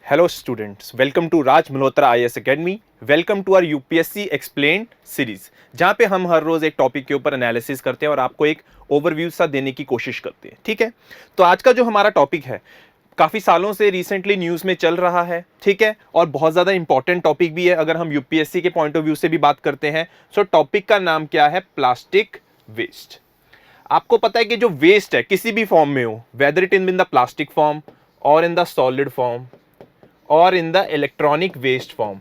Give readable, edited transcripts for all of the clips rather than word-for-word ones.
Hello students, welcome to Raj Malhotra IAS Academy. Welcome to our UPSC explain series, जहां पे हम हर रोज एक topic के ऊपर एनालिसिस करते हैं और आपको एक ओवरव्यू सा देने की कोशिश करते हैं। ठीक है, तो आज का जो हमारा टॉपिक है काफी सालों से रिसेंटली न्यूज में चल रहा है। ठीक है, और बहुत ज्यादा इंपॉर्टेंट टॉपिक भी है अगर हम यूपीएससी के पॉइंट ऑफ व्यू से भी बात करते हैं। सो टॉपिक का नाम क्या है? Plastic waste. आपको पता है कि जो वेस्ट है किसी भी फॉर्म में हो, whether it in the plastic form और इन द सॉलिड फॉर्म और in the electronic waste form,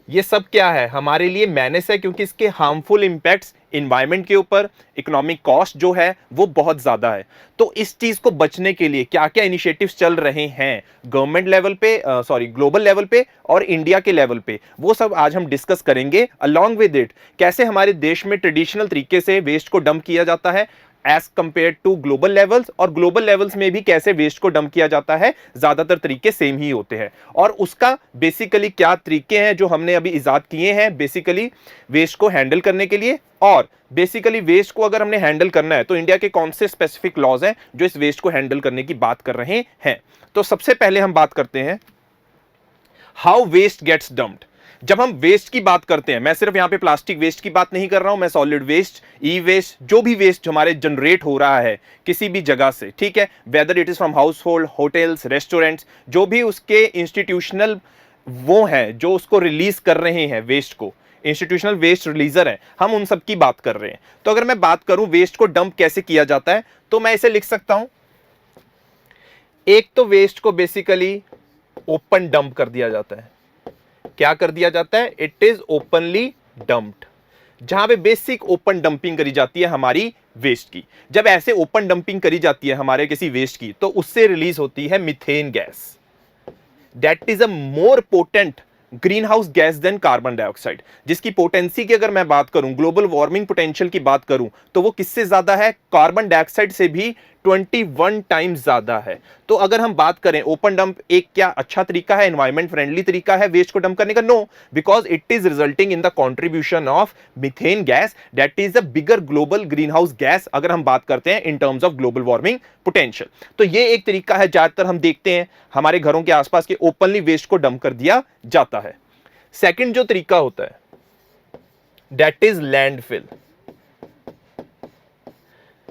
ये सब क्या है? हमारे लिए मैनेस है, क्योंकि इसके हार्मफुल इंपैक्ट्स इन्वायरमेंट के ऊपर, इकोनॉमिक कॉस्ट जो है वो बहुत ज्यादा है। तो इस चीज को बचने के लिए क्या क्या इनिशिएटिव्स चल रहे हैं गवर्नमेंट लेवल पे, ग्लोबल लेवल पे और इंडिया के लेवल पे, वो सब आज हम डिस्कस करेंगे। अलॉन्ग विद इट, कैसे हमारे देश में ट्रेडिशनल तरीके से वेस्ट को डंप किया जाता है as compare to global levels, और ग्लोबल लेवल्स में भी कैसे वेस्ट को डंप किया जाता है। ज्यादातर तरीके सेम ही होते हैं, और उसका बेसिकली क्या तरीके हैं जो हमने अभी इजाद किए हैं बेसिकली वेस्ट को हैंडल करने के लिए। और बेसिकली वेस्ट को अगर हमने हैंडल करना है तो इंडिया के कौन से स्पेसिफिक लॉज हैं जो इस वेस्ट को हैंडल करने की बात कर रहे हैं। तो सबसे पहले हम बात करते हैं हाउ वेस्ट गेट्स डंप्ड। जब हम वेस्ट की बात करते हैं, मैं सिर्फ यहां पे प्लास्टिक वेस्ट की बात नहीं कर रहा हूं, मैं सॉलिड वेस्ट, ई वेस्ट, जो भी वेस्ट हमारे जनरेट हो रहा है किसी भी जगह से, ठीक है, whether it is from house hold, hotels, restaurants, जो भी उसके इंस्टीट्यूशनल वो हैं जो उसको रिलीज कर रहे हैं वेस्ट को, इंस्टीट्यूशनल वेस्ट रिलीजर है, हम उन सब की बात कर रहे हैं। तो अगर मैं बात करूं वेस्ट को डंप कैसे किया जाता है, तो मैं इसे लिख सकता हूं, एक तो वेस्ट को बेसिकली ओपन डंप कर दिया जाता है। क्या कर दिया जाता है? इट इज ओपनली डंप्ड, जहां पे बेसिक ओपन डंपिंग करी जाती है हमारी वेस्ट की। जब ऐसे ओपन डंपिंग करी जाती है हमारे किसी वेस्ट की, तो उससे रिलीज होती है methane gas. That is a more potent greenhouse gas than carbon dioxide, जिसकी पोटेंसी की अगर मैं बात करूं, ग्लोबल वार्मिंग पोटेंशियल की बात करूं, तो वो किससे ज्यादा है? कार्बन डाइऑक्साइड से भी 21 टाइम्स ज्यादा है। तो अगर हम बात करें ओपन डंप एक क्या अच्छा तरीका है, एनवायरमेंट फ्रेंडली तरीका है वेस्ट को डंप करने का? No, because it is resulting in the contribution of methane gas, that is a bigger global greenhouse gas अगर हम बात करते हैं in terms of global warming potential. तो ये एक तरीका है, ज्यादातर हम देखते हैं हमारे घरों के आसपास के ओपनली वेस्ट को डंप कर दिया जाता है। सेकंड जो तरीका होता है दैट इज लैंडफिल।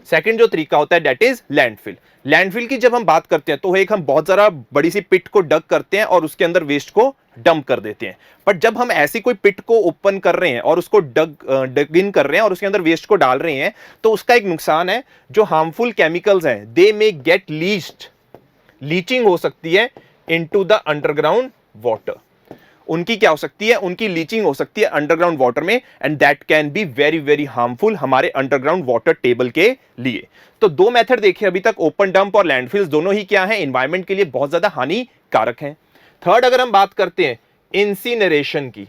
सेकंड जो तरीका होता है दैट इज लैंडफिल। लैंडफिल की जब हम बात करते हैं तो एक हम बहुत जरा बड़ी सी पिट को डग करते हैं और उसके अंदर वेस्ट को डंप कर देते हैं। बट जब हम ऐसी कोई पिट को ओपन कर रहे हैं और उसको डग इन कर रहे हैं और उसके अंदर वेस्ट को डाल रहे हैं, तो उसका एक नुकसान है, जो हार्मफुल केमिकल्स हैं दे मे गेट लीच्ड, लीचिंग हो सकती है इनटू द अंडरग्राउंड वाटर। उनकी क्या हो सकती है? उनकी लीचिंग हो सकती है अंडरग्राउंड वाटर में, and that can be very very harmful हमारे अंडरग्राउंड वाटर टेबल के लिए। तो दो मेथड देखे अभी तक, ओपन डंप और लैंडफिल्स, दोनों ही क्या है? एनवायरमेंट के लिए बहुत ज्यादा हानिकारक हैं। थर्ड अगर हम बात करते हैं इंसिनरेशन की,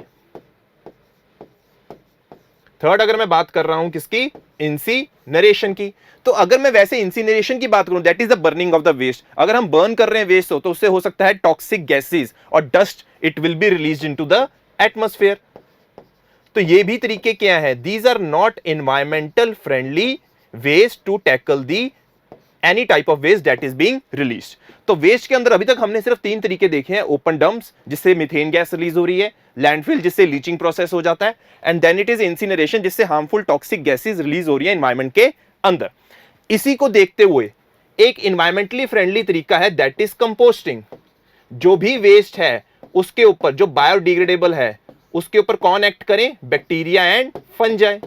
थर्ड अगर मैं बात कर रहा हूं किसकी? इंसिनरेशन की। तो अगर मैं वैसे इंसिनरेशन की बात करूं, that is the burning of the waste. अगर हम बर्न कर रहे हैं वेस्ट तो उससे हो सकता है टॉक्सिक गैसेस और dust, it will be released into the atmosphere. तो ये भी तरीके क्या है? These are not environmental friendly ways to tackle the any type of waste that is being released. तो वेस्ट के अंदर अभी तक हमने सिर्फ तीन तरीके देखे हैं, ओपन डंप्स जिससे मीथेन गैस रिलीज हो रही है, लैंडफिल जिससे लीचिंग प्रोसेस हो जाता है, and then it is incineration जिससे हार्मफुल टॉक्सिक गैसेस रिलीज हो रही है एनवायरमेंट के अंदर। इसी को देखते हुए एक एनवायरमेंटली फ्रेंडली तरीका है दैट इज कंपोस्टिंग। जो भी वेस्ट है उसके ऊपर, जो बायोडिग्रेडेबल है उसके ऊपर कौन एक्ट करें? Bacteria and fungi.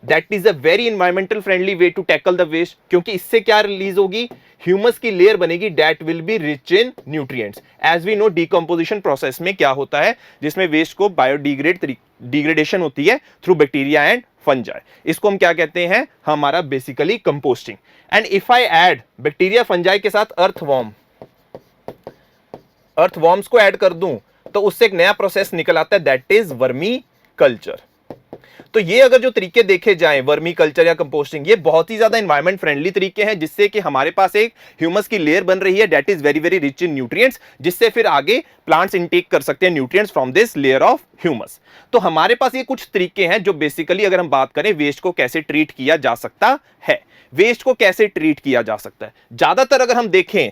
That is a very environmental friendly way to tackle the waste, क्योंकि इससे क्या रिलीज होगी? ह्यूमस की लेयर बनेगी that will be rich in nutrients. As we know decomposition process में क्या होता है, जिसमें वेस्ट को डिग्रेडेशन होती है थ्रू बैक्टीरिया एंड फंजाई। इसको हम क्या कहते हैं? हमारा basically composting. And if I add bacteria fungi के साथ अर्थवॉर्म्स को ऐड कर दूं, तो उससे एक नया प्रोसेस निकल आता है दैट इज वर्मी कल्चर। तो ये अगर जो तरीके देखे जाएं, वर्मी कल्चर या कंपोस्टिंग, ये बहुत ही ज्यादा एनवायरमेंट फ्रेंडली तरीके हैं, जिससे कि हमारे पास एक ह्यूमस की लेयर बन रही है that is very very rich in nutrients, जिससे फिर आगे प्लांट्स इनटेक कर सकते हैं nutrients from this layer of humus. तो हमारे पास ये कुछ तरीके हैं जो बेसिकली अगर हम बात करें वेस्ट को कैसे ट्रीट किया जा सकता है। वेस्ट को कैसे ट्रीट किया जा सकता है, ज्यादातर अगर हम देखें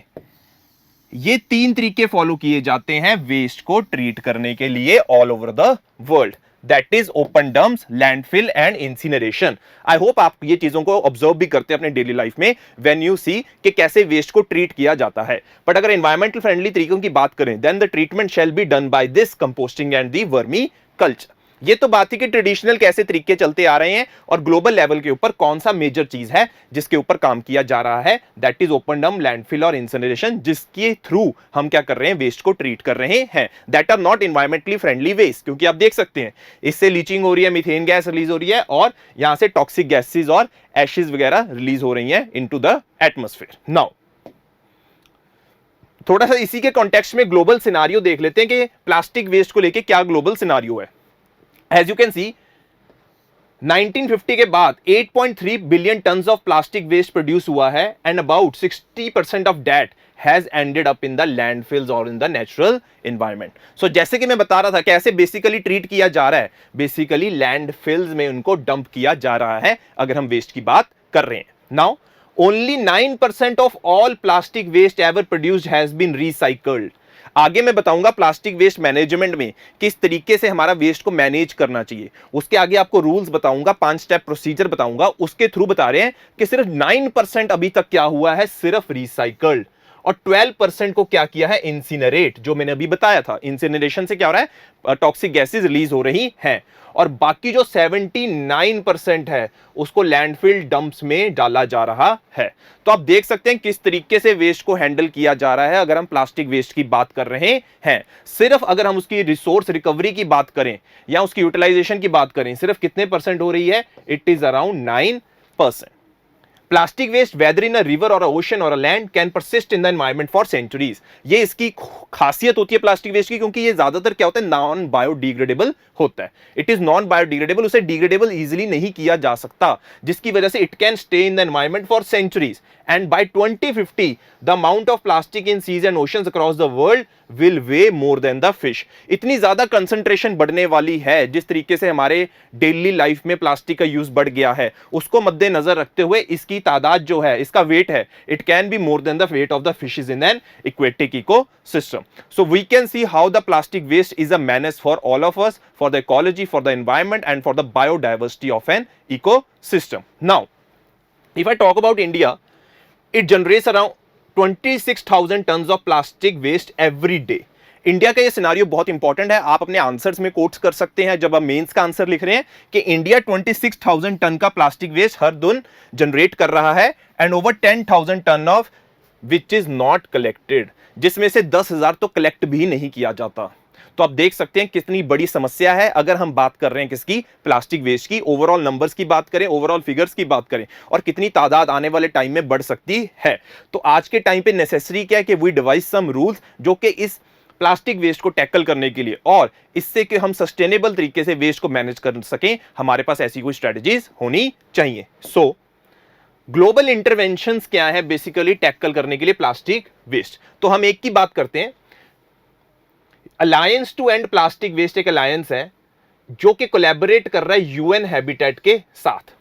ये 3 तरीके फॉलो किए जाते हैं वेस्ट को ट्रीट करने के लिए all over the world, that is open dumps, landfill and incineration. I hope आप ये चीजों को ऑब्जर्व भी करते हैं अपने डेली लाइफ में व्हेन यू सी कि कैसे वेस्ट को ट्रीट किया जाता है। बट अगर एनवायरमेंटल फ्रेंडली तरीकों की बात करें then the treatment shall be done by this composting and the vermiculture. ये तो बात थी कि ट्रेडिशनल कैसे तरीके चलते आ रहे हैं और ग्लोबल लेवल के ऊपर कौन सा मेजर चीज है जिसके ऊपर काम किया जा रहा है, that is open dump, landfill और इंसिनरेशन, जिसके थ्रू हम क्या कर रहे हैं, वेस्ट को ट्रीट कर रहे हैं, that are not environmentally friendly waste. क्योंकि आप देख सकते हैं इससे लीचिंग हो रही है, मीथेन गैस रिलीज हो रही है और यहां से टॉक्सिक गैसेज और एशेज वगैरह रिलीज हो रही हैं इनटू द एटमॉस्फेयर। नाउ थोड़ा सा इसी के कॉन्टेक्स्ट में ग्लोबल सिनारियो देख लेते हैं कि प्लास्टिक वेस्ट को लेके क्या ग्लोबल सिनारियो है। एज यू कैन सी 1950 के बाद 8.3 billion tons of plastic waste produce हुआ है and about 60% of that has ended up in the landfills और in the natural environment. So जैसे कि मैं बता रहा था कैसे बेसिकली ट्रीट किया जा रहा है, बेसिकली लैंडफिल्स में उनको डंप किया जा रहा है अगर हम वेस्ट की बात कर रहे हैं। Now only 9% of all plastic waste ever produced has been recycled. आगे मैं बताऊंगा प्लास्टिक वेस्ट मैनेजमेंट में किस तरीके से हमारा वेस्ट को मैनेज करना चाहिए, उसके आगे आपको रूल्स बताऊंगा, 5 स्टेप प्रोसीजर बताऊंगा। उसके थ्रू बता रहे हैं कि सिर्फ 9% अभी तक क्या हुआ है, सिर्फ रिसाइकल्ड, और 12% को क्या किया है, इंसिनरेट, जो मैंने अभी बताया था। इंसिनरेशन से क्या हो रहा है, टॉक्सिक गैसेस रिलीज हो रही हैं, और बाकी जो 79% है उसको लैंडफिल डंप्स में डाला जा रहा है। तो आप देख सकते हैं किस तरीके से वेस्ट को हैंडल किया जा रहा है अगर हम प्लास्टिक वेस्ट की बात कर रहे हैं। सिर्फ अगर हम उसकी रिसोर्स रिकवरी की बात करें या उसकी यूटिलाइजेशन की बात करें, सिर्फ कितने परसेंट हो रही है, it is around 9%। Plastic waste whether in a river और ओशन और land can persist in the environment for centuries. ये इसकी खासियत होती है प्लास्टिक वेस्ट की, क्योंकि ये ज्यादातर क्या होता है, नॉन बायोडिग्रेडेबल होता है। इट इज नॉन बायोडिग्रेडेबल, उसे डिग्रेडेबल इजीली नहीं किया जा सकता, जिसकी वजह से it can stay in the environment for centuries. And by 2050 the amount of plastic in seas and oceans across the world will weigh more than the fish. इतनी ज्यादा कंसंट्रेशन बढ़ने वाली है, जिस तरीके से हमारे डेली लाइफ में प्लास्टिक का यूज बढ़ गया है, उसको मद्देनजर रखते हुए इसकी तादाद जो है, इसका वेट है, it can be more than the weight of the fishes in an aquatic ecosystem. So we can see how the plastic waste is a menace for all of us, for the ecology, for the environment and for the biodiversity of an ecosystem. Now if I talk about India, it generates around 26,000 tons of plastic waste every day. India का ये scenario बहुत important है, आप अपने answers में quotes कर सकते हैं जब आप मेंस का आंसर लिख रहे हैं कि इंडिया 26,000 टन का प्लास्टिक वेस्ट हर दिन जनरेट कर रहा है and over 10,000 ton of which is not collected, जिसमें से 10,000 तो कलेक्ट भी नहीं किया जाता। तो आप देख सकते हैं कितनी बड़ी समस्या है अगर हम बात कर रहे हैं किसकी, प्लास्टिक वेस्ट की। ओवरऑल नंबर्स की बात करें, ओवरऑल फिगर्स की बात करें, और कितनी तादाद आने वाले टाइम में बढ़ सकती है। तो आज के टाइम पे नेसेसरी क्या है कि वी डिवाइस सम रूल्स जो कि इस प्लास्टिक वेस्ट को टैकल करने के लिए और इससे कि हम सस्टेनेबल तरीके से वेस्ट को मैनेज कर सकें, हमारे पास ऐसी कोई स्ट्रेटजीज होनी चाहिए। सो ग्लोबल इंटरवेंशंस क्या है बेसिकली टैकल करने के लिए प्लास्टिक वेस्ट, तो हम एक की बात करते हैं। Alliance to end plastic waste एक अलायंस है जो कि कोलैबोरेट कर रहा है यूएन हैबिटेट के साथ।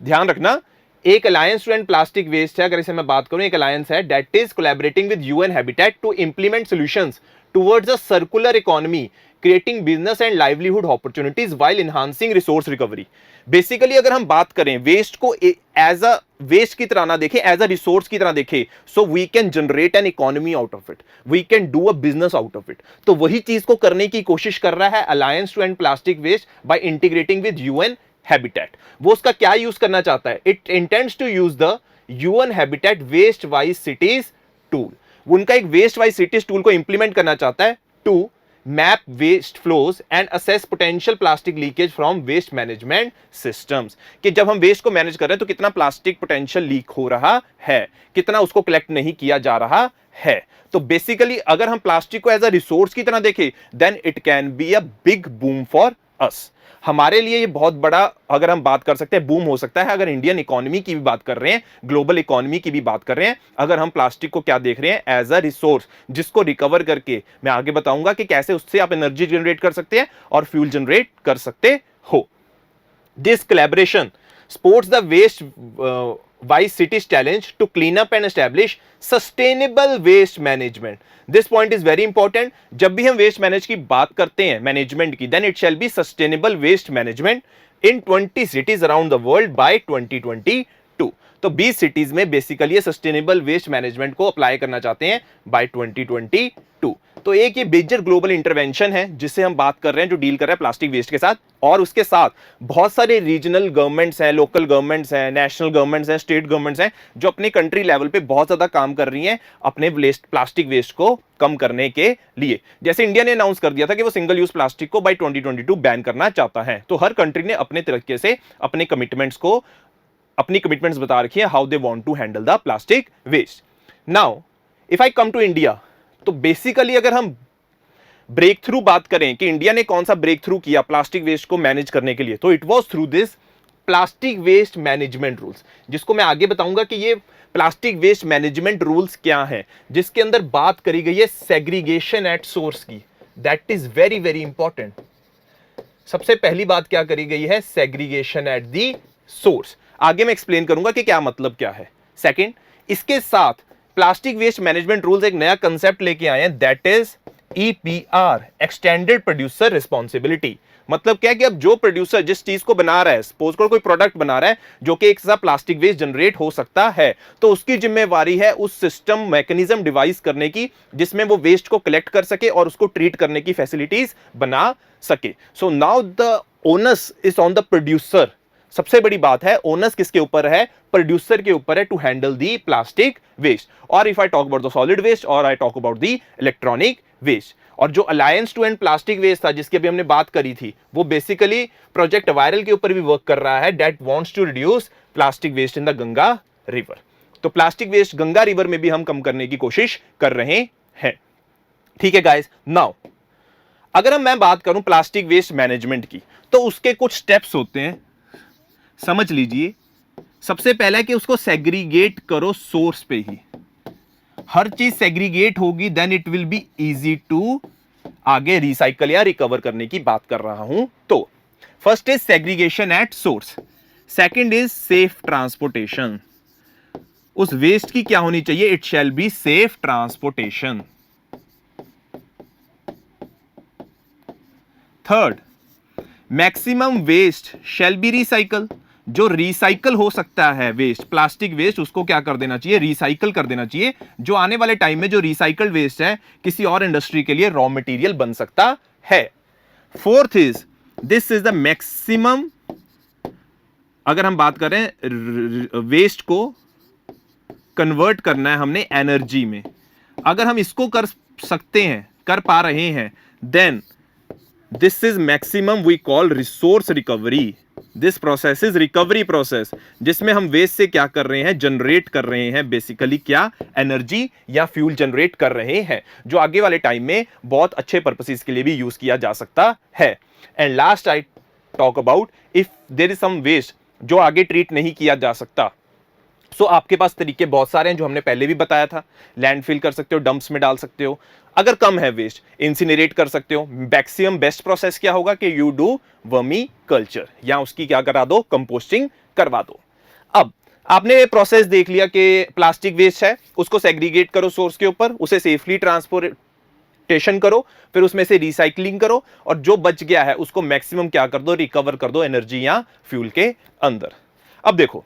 ध्यान रखना, एक alliance to end plastic waste है, अगर इसे मैं बात करूं, एक अलायंस है that is collaborating with UN Habitat to implement solutions towards a circular economy, creating business and livelihood opportunities while enhancing resource recovery. Basically अगर हम बात करें वेस्ट को एज अ वेस्ट की तरह ना देखें, एज अ रिसोर्स की तरह देखें, so we can generate an economy out of it, we can do a business out of it. तो वही चीज को करने की कोशिश कर रहा है alliance to end plastic waste by integrating with UN Habitat. वो उसका क्या यूज करना चाहता है, it intends to use the UN Habitat waste wise cities tool. उनका एक वेस्ट वाइज सिटीज टूल को इंप्लीमेंट करना चाहता है to map waste flows and assess potential plastic leakage from waste management systems, कि जब हम वेस्ट को मैनेज कर रहे हैं तो कितना प्लास्टिक पोटेंशियल लीक हो रहा है, कितना उसको कलेक्ट नहीं किया जा रहा है। तो बेसिकली अगर हम प्लास्टिक को एज अ रिसोर्स की तरह देखें then it can be a big boom for us. हमारे लिए ये बहुत बड़ा, अगर हम बात कर सकते हैं, बूम हो सकता है। अगर इंडियन इकोनॉमी की भी बात कर रहे हैं, ग्लोबल इकोनॉमी की भी बात कर रहे हैं, अगर हम प्लास्टिक को क्या देख रहे हैं, एज अ रिसोर्स जिसको रिकवर करके, मैं आगे बताऊंगा कि कैसे उससे आप एनर्जी जनरेट कर सकते हैं और फ्यूल जनरेट कर सकते हो। This collaboration supports the waste Vice cities challenge to clean up and establish sustainable waste management. This point is very important. जब भी हम वेस्ट मैनेज की बात करते हैं मैनेजमेंट की, then it shall be sustainable waste management in 20 cities around the world by 2022. तो 20 cities में बेसिकली ये सस्टेनेबल वेस्ट मैनेजमेंट को अप्लाई करना चाहते हैं बाय 2022. तो एक ये मेजर ग्लोबल इंटरवेंशन है जिससे हम बात कर रहे हैं, जो डील कर रहा है प्लास्टिक वेस्ट के साथ, और उसके साथ बहुत सारे रीजनल गवर्नमेंट्स हैं, लोकल गवर्नमेंट्स हैं, नेशनल गवर्नमेंट्स हैं, स्टेट गवर्नमेंट्स हैं, जो अपने कंट्री लेवल पे बहुत ज्यादा काम कर रही हैं अपने प्लास्टिक वेस्ट को कम करने के लिए. जैसे इंडिया ने अनाउंस कर दिया था कि वो सिंगल यूज प्लास्टिक को बाय 2022 बैन करना चाहता है. तो हर कंट्री ने अपने तरीके से अपने कमिटमेंट्स बता रखी है how they want to handle the plastic waste. Now if I come to India, तो बेसिकली अगर हम ब्रेक थ्रू बात करें कि इंडिया ने कौन सा ब्रेक थ्रू किया प्लास्टिक वेस्ट को मैनेज करने के लिए, तो it was through this plastic waste management rules, जिसको मैं आगे बताऊंगा कि ये प्लास्टिक वेस्ट मैनेजमेंट रूल्स क्या है, जिसके अंदर बात करी गई है सेग्रीगेशन एट सोर्स की. That is very very important. सबसे पहली बात क्या करी गई है, सेग्रीगेशन एट दी सोर्स. आगे मैं एक्सप्लेन करूंगा कि क्या मतलब क्या है. सेकंड, इसके साथ प्लास्टिक वेस्ट मैनेजमेंट रूल्स एक नया कंसेप्ट लेके आए हैं, that is EPR, extended producer responsibility. मतलब क्या है कि अब जो प्रोड्यूसर जिस चीज को बना रहा है, सपोज करो कोई प्रोडक्ट बना रहा है जो कि एक सा प्लास्टिक वेस्ट जनरेट हो सकता है, तो उसकी जिम्मेवारी है उस सिस्टम मैकेनिज्म डिवाइस करने की जिसमें वो वेस्ट को कलेक्ट कर सके और उसको ट्रीट करने की फैसिलिटीज बना सके. So now the onus is on the producer. सबसे बड़ी बात है, ओनस किसके ऊपर है, प्रोड्यूसर के ऊपर है to handle the plastic waste. और if I talk about the solid waste और I talk about the electronic waste. और जो alliance to end plastic waste था जिसकी अभी हमने बात करी थी, वो बेसिकली प्रोजेक्ट वायरल के ऊपर भी वर्क कर रहा है, that wants to reduce plastic waste in the Ganga river. तो प्लास्टिक वेस्ट गंगा रिवर में भी हम कम करने की कोशिश कर रहे हैं. ठीक है गाइस. नाउ अगर मैं बात करूं प्लास्टिक वेस्ट मैनेजमेंट की, तो उसके कुछ स्टेप्स होते हैं, समझ लीजिए. सबसे पहला कि उसको सेग्रीगेट करो सोर्स पे ही. हर चीज सेग्रीगेट होगी then it will be easy to आगे रिसाइकल या रिकवर करने की बात कर रहा हूं. तो first is segregation at source. Second is safe transportation. उस वेस्ट की क्या होनी चाहिए, it shall be safe transportation. Third, maximum waste shall be recycle. जो रिसाइकल हो सकता है वेस्ट, प्लास्टिक वेस्ट, उसको क्या कर देना चाहिए, रिसाइकल कर देना चाहिए. जो आने वाले टाइम में जो रिसाइकल्ड वेस्ट है किसी और इंडस्ट्री के लिए रॉ मटेरियल बन सकता है. Fourth is this is the maximum. अगर हम बात करें वेस्ट को कन्वर्ट करना है हमने एनर्जी में, अगर हम इसको कर सकते हैं, कर पा रहे हैं, then this is maximum we call resource recovery. This process is recovery process, जिसमें हम वेस्ट से क्या कर रहे हैं, जनरेट कर रहे हैं बेसिकली क्या, एनर्जी या फ्यूल जनरेट कर रहे हैं, जो आगे वाले टाइम में बहुत अच्छे पर्पसेस के लिए भी यूज किया जा सकता है. And last I talk about if there is some waste जो आगे ट्रीट नहीं किया जा सकता, सो आपके पास तरीके बहुत सारे हैं जो हमने पहले भी बताया था. लैंडफिल कर सकते हो, डंप्स में डाल सकते हो, अगर कम है वेस्ट इंसिनरेट कर सकते हो. मैक्सिमम बेस्ट प्रोसेस क्या होगा कि यू डू वर्मी कल्चर, या उसकी क्या करा दो, कंपोस्टिंग करवा दो. अब आपने प्रोसेस देख लिया कि प्लास्टिक वेस्ट है, उसको सेग्रीगेट करो सोर्स के ऊपर, उसे सेफली ट्रांसपोर्टेशन करो, फिर उसमें से रिसाइकलिंग करो, और जो बच गया है उसको मैक्सिमम क्या कर दो, रिकवर कर दो एनर्जी या फ्यूल के अंदर. अब देखो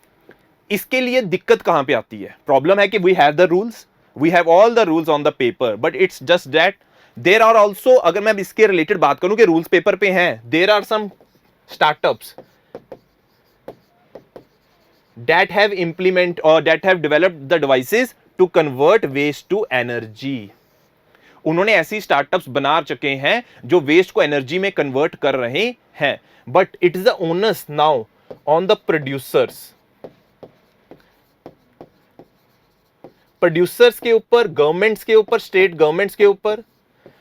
इसके लिए दिक्कत कहां पे आती है, प्रॉब्लम है कि we have the rules, we have all the rules on the paper, but it's just that there are also, अगर मैं इसके रिलेटेड बात करूं कि रूल्स पेपर पे हैं, there are some startups that have implement or that have developed the devices to convert waste to energy. उन्होंने ऐसी स्टार्टअप्स बना चुके हैं जो वेस्ट को एनर्जी में कन्वर्ट कर रहे हैं, but it is the onus now on the producers. Producers के ऊपर, गवर्नमेंट्स के ऊपर, स्टेट गवर्नमेंट्स के ऊपर,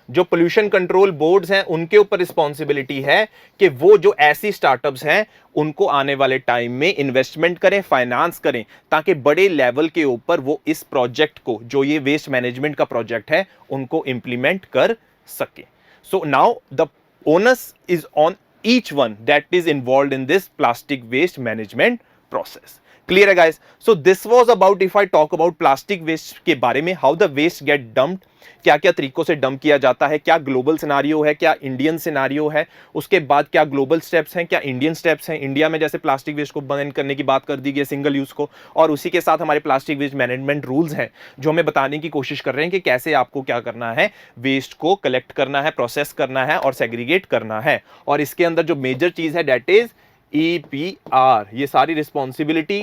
जो पोल्यूशन कंट्रोल बोर्ड्स हैं उनके ऊपर रिस्पॉन्सिबिलिटी है कि वो जो ऐसी स्टार्टअप्स हैं उनको आने वाले टाइम में इन्वेस्टमेंट करें, फाइनेंस करें, ताकि बड़े लेवल के ऊपर वो इस प्रोजेक्ट को, जो ये वेस्ट मैनेजमेंट का प्रोजेक्ट है, उनको इंप्लीमेंट कर सके. So now the onus is on each one that is involve in this plastic waste management process. Clear है guys? So this was about, if I talk about plastic waste के बारे में, how the waste get dumped, क्या क्या तरीकों से dump किया जाता है, क्या ग्लोबल सिनारियो है, क्या इंडियन सिनारियो है, उसके बाद क्या ग्लोबल स्टेप्स हैं, क्या इंडियन स्टेप्स हैं। इंडिया में जैसे प्लास्टिक वेस्ट को बैन करने की बात कर दी गई, सिंगल यूज को, और उसी के साथ हमारे प्लास्टिक वेस्ट मैनेजमेंट रूल्स हैं जो हमें बताने की कोशिश कर रहे हैं कि कैसे आपको क्या करना है, वेस्ट को कलेक्ट करना है, प्रोसेस करना है और सेग्रीगेट करना है। और इसके अंदर जो मेजर चीज है दैट इज EPR। ये सारी रिस्पॉन्सिबिलिटी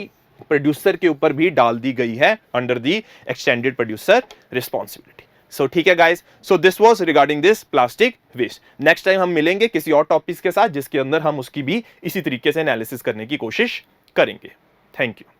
प्रोड्यूसर के ऊपर भी डाल दी गई है under the extended producer responsibility. सो ठीक है guys, so this was regarding this plastic waste. Next time हम मिलेंगे किसी और टॉपिक के साथ जिसके अंदर हम उसकी भी इसी तरीके से एनालिसिस करने की कोशिश करेंगे। Thank you.